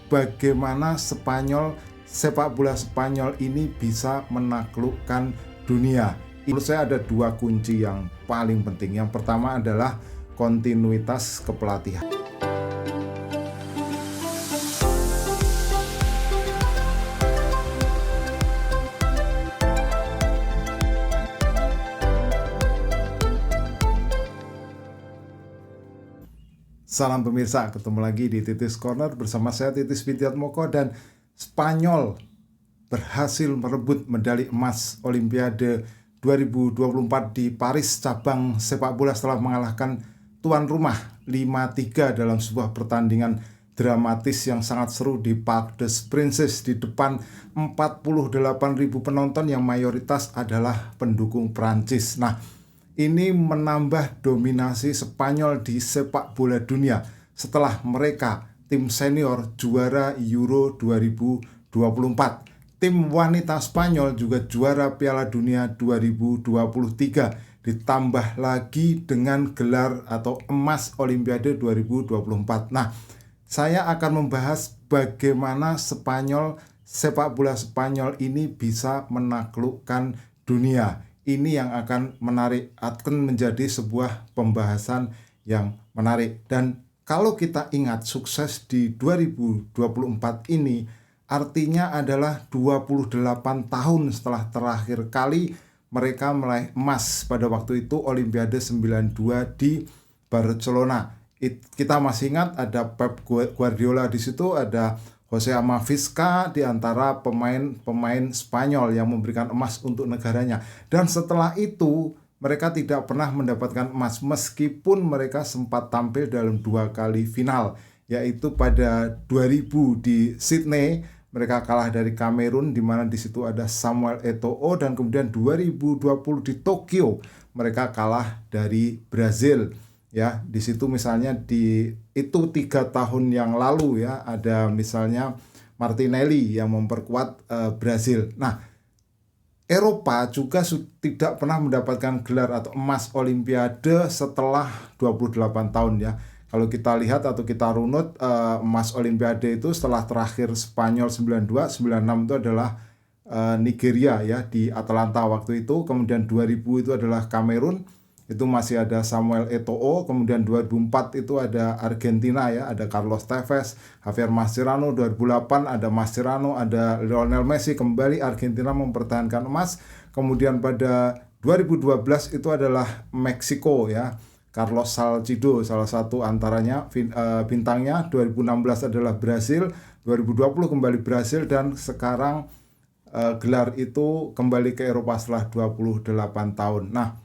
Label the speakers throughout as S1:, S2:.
S1: Bagaimana sepak bola Spanyol ini bisa menaklukkan dunia. Menurut saya ada dua kunci yang paling penting. Yang pertama adalah kontinuitas kepelatihan. Salam pemirsa, ketemu lagi di Titis Corner bersama saya Titis Widiatmoko. Dan Spanyol berhasil merebut medali emas Olimpiade 2024 di Paris cabang sepak bola setelah mengalahkan tuan rumah 5-3 dalam sebuah pertandingan dramatis yang sangat seru di Parc des Princes di depan 48.000 penonton yang mayoritas adalah pendukung Prancis. Nah, ini menambah dominasi Spanyol di sepak bola dunia setelah mereka tim senior juara Euro 2024. Tim wanita Spanyol juga juara Piala Dunia 2023, ditambah lagi dengan gelar atau emas Olimpiade 2024. Nah, saya akan membahas bagaimana sepak bola Spanyol ini bisa menaklukkan dunia. Ini yang akan menjadi sebuah pembahasan yang menarik. Dan kalau kita ingat sukses di 2024 ini artinya adalah 28 tahun setelah terakhir kali mereka meraih emas pada waktu itu Olimpiade 92 di Barcelona. Kita masih ingat ada Pep Guardiola di situ, ada Jose Amavisca di antara pemain Spanyol yang memberikan emas untuk negaranya. Dan setelah itu mereka tidak pernah mendapatkan emas meskipun mereka sempat tampil dalam 2 kali final, yaitu pada 2000 di Sydney mereka kalah dari Kamerun di mana di situ ada Samuel Eto'o, dan kemudian 2020 di Tokyo mereka kalah dari Brazil. Ya, di situ misalnya itu 3 tahun yang lalu ya, ada misalnya Martinelli yang memperkuat Brazil. Nah, Eropa juga tidak pernah mendapatkan gelar atau emas Olimpiade setelah 28 tahun ya. Kalau kita lihat atau kita runut emas Olimpiade itu setelah terakhir Spanyol 92, 96 itu adalah Nigeria ya di Atlanta waktu itu. Kemudian 2000 itu adalah Kamerun, itu masih ada Samuel Eto'o. Kemudian 2004 itu ada Argentina ya, ada Carlos Tevez, Javier Mascherano. 2008 ada Mascherano, ada Lionel Messi. Kembali Argentina mempertahankan emas. Kemudian pada 2012 itu adalah Meksiko ya, Carlos Salcido salah satu antaranya bintangnya. 2016 adalah Brasil, 2020 kembali Brasil, dan sekarang gelar itu kembali ke Eropa setelah 28 tahun. Nah,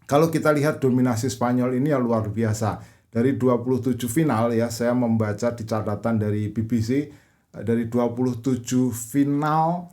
S1: kalau kita lihat dominasi Spanyol ini ya luar biasa. Dari 27 final ya, saya membaca di catatan dari BBC, dari 27 final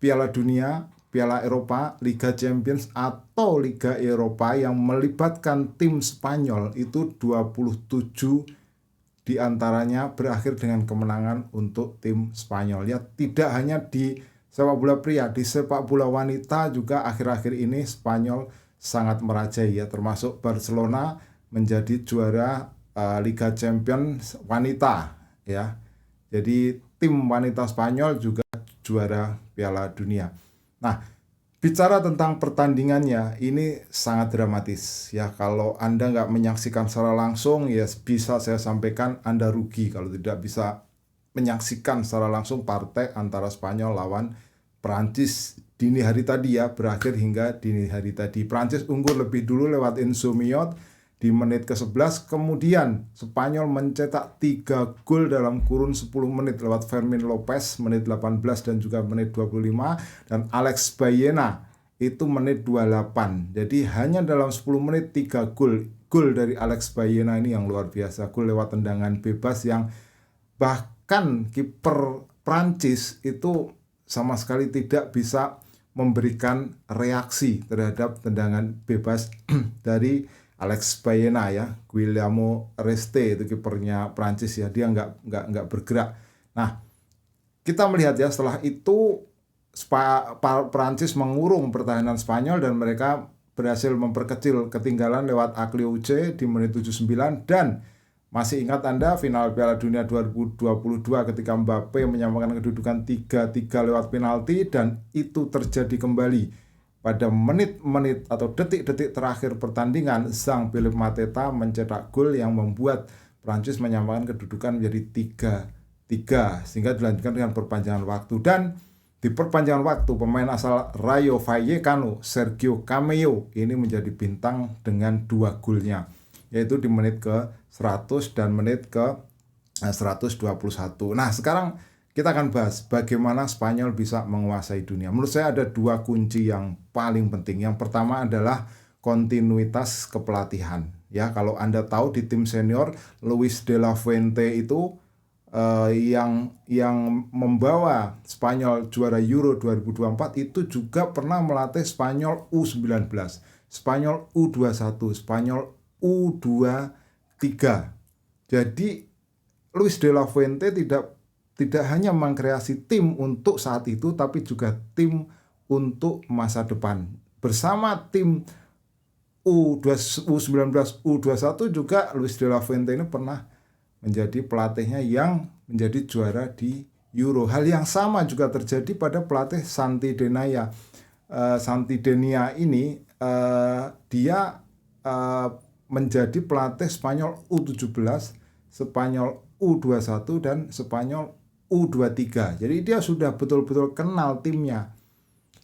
S1: Piala Dunia, Piala Eropa, Liga Champions atau Liga Eropa yang melibatkan tim Spanyol itu 27 diantaranya berakhir dengan kemenangan untuk tim Spanyol. Ya, tidak hanya di sepak bola pria, di sepak bola wanita juga akhir-akhir ini Spanyol sangat merajai ya, termasuk Barcelona menjadi juara Liga Champions wanita ya. Jadi tim wanita Spanyol juga juara Piala Dunia. Nah, bicara tentang pertandingannya ini sangat dramatis ya. Kalau Anda nggak menyaksikan secara langsung ya bisa saya sampaikan Anda rugi kalau tidak bisa menyaksikan secara langsung partai antara Spanyol lawan Prancis dini hari tadi ya, berakhir hingga dini hari tadi. Prancis unggul lebih dulu lewat Enzo Miot di menit ke-11, kemudian Spanyol mencetak 3 gol dalam kurun 10 menit lewat Fermin Lopez menit 18 dan juga menit 25, dan Alex Baena itu menit 28. Jadi hanya dalam 10 menit 3 gol. Gol dari Alex Baena ini yang luar biasa, gol lewat tendangan bebas yang bahkan kiper Prancis itu sama sekali tidak bisa memberikan reaksi terhadap tendangan bebas dari Alex Baena ya. Guillermo Reste itu kipernya Prancis ya, dia nggak bergerak. Nah, kita melihat ya setelah itu Prancis mengurung pertahanan Spanyol dan mereka berhasil memperkecil ketinggalan lewat Agliouche di menit 79, dan Masih ingat Anda final Piala Dunia 2022 ketika Mbappe menyamakan kedudukan 3-3 lewat penalti, dan itu terjadi kembali pada menit-menit atau detik-detik terakhir pertandingan. Jean-Philippe Mateta mencetak gol yang membuat Prancis menyamakan kedudukan menjadi 3-3 sehingga dilanjutkan dengan perpanjangan waktu. Dan di perpanjangan waktu, pemain asal Rayo Vallecano, Sergio Cameo, ini menjadi bintang dengan 2 golnya, yaitu di menit ke 100 dan menit ke 121. Nah, sekarang kita akan bahas bagaimana Spanyol bisa menguasai dunia. Menurut saya ada 2 kunci yang paling penting. Yang pertama adalah kontinuitas kepelatihan. Ya, kalau Anda tahu di tim senior, Luis de la Fuente itu yang membawa Spanyol juara Euro 2024 itu juga pernah melatih Spanyol U19, Spanyol U21, Spanyol U23. Jadi Luis de la Fuente tidak hanya mengkreasi tim untuk saat itu, tapi juga tim untuk masa depan. Bersama tim U19, U21 juga Luis de la Fuente ini pernah menjadi pelatihnya yang menjadi juara di Euro. Hal yang sama juga terjadi pada pelatih Santi Denia. Santi Denia ini dia menjadi pelatih Spanyol U17, Spanyol U21 dan Spanyol U23. Jadi dia sudah betul-betul kenal timnya.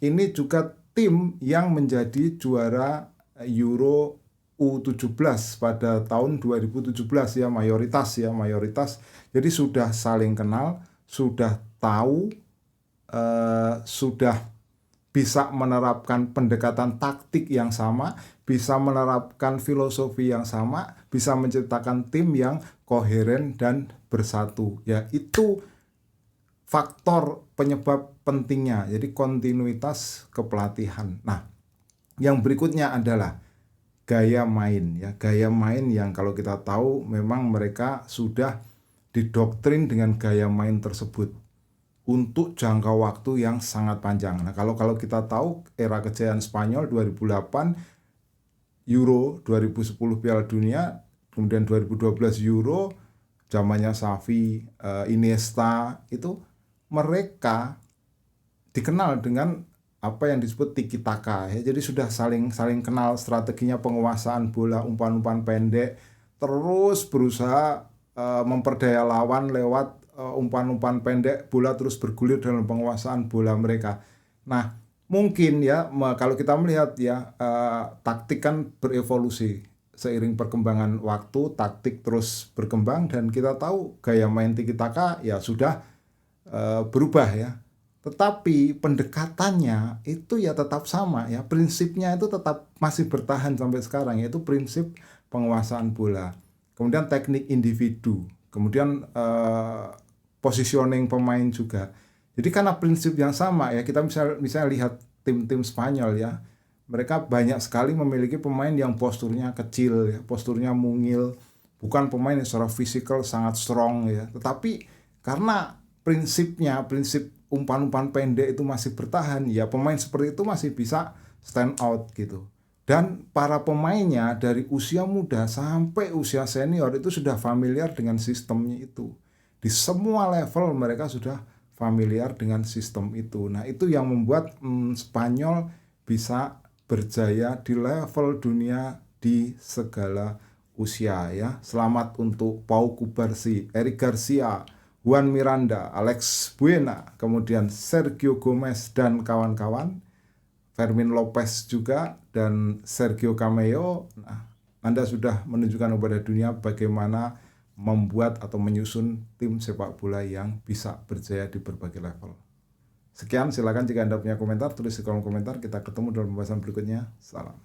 S1: Ini juga tim yang menjadi juara Euro U17 pada tahun 2017 ya, mayoritas. Jadi sudah saling kenal, sudah tahu, sudah bisa menerapkan pendekatan taktik yang sama, bisa menerapkan filosofi yang sama, bisa menciptakan tim yang koheren dan bersatu. Ya, itu faktor penyebab pentingnya. Jadi kontinuitas kepelatihan. Nah, yang berikutnya adalah gaya main ya, gaya main yang kalau kita tahu memang mereka sudah didoktrin dengan gaya main tersebut untuk jangka waktu yang sangat panjang. Nah, kalau kita tahu era kejayaan Spanyol 2008 Euro, 2010 Piala Dunia, kemudian 2012 Euro, zamannya Xavi, Iniesta, itu mereka dikenal dengan apa yang disebut tiki taka ya. Jadi sudah saling kenal strateginya penguasaan bola, umpan-umpan pendek, terus berusaha memperdaya lawan lewat umpan-umpan pendek, bola terus bergulir dalam penguasaan bola mereka. Nah, mungkin ya kalau kita melihat ya, taktik kan berevolusi seiring perkembangan waktu, taktik terus berkembang, dan kita tahu gaya main tiki taka ya sudah berubah ya. Tetapi pendekatannya itu ya tetap sama ya, prinsipnya itu tetap masih bertahan sampai sekarang, yaitu prinsip penguasaan bola. Kemudian teknik individu, kemudian positioning pemain juga. Jadi karena prinsip yang sama ya, kita bisa lihat tim-tim Spanyol ya, mereka banyak sekali memiliki pemain yang posturnya kecil ya, posturnya mungil, bukan pemain yang secara fisikal sangat strong ya, tetapi karena prinsip umpan-umpan pendek itu masih bertahan ya, pemain seperti itu masih bisa stand out gitu. Dan para pemainnya dari usia muda sampai usia senior itu sudah familiar dengan sistemnya itu. Di semua level mereka sudah familiar dengan sistem itu. Nah, itu yang membuat Spanyol bisa berjaya di level dunia di segala usia ya. Selamat untuk Pau Cubarsí, Eric Garcia, Juan Miranda, Alex Buena, kemudian Sergio Gomez dan kawan-kawan, Fermin Lopez juga, dan Sergio Cameo. Nah, Anda sudah menunjukkan kepada dunia bagaimana membuat atau menyusun tim sepak bola yang bisa berjaya di berbagai level. Sekian, silakan jika Anda punya komentar, tulis di kolom komentar. Kita ketemu dalam pembahasan berikutnya. Salam.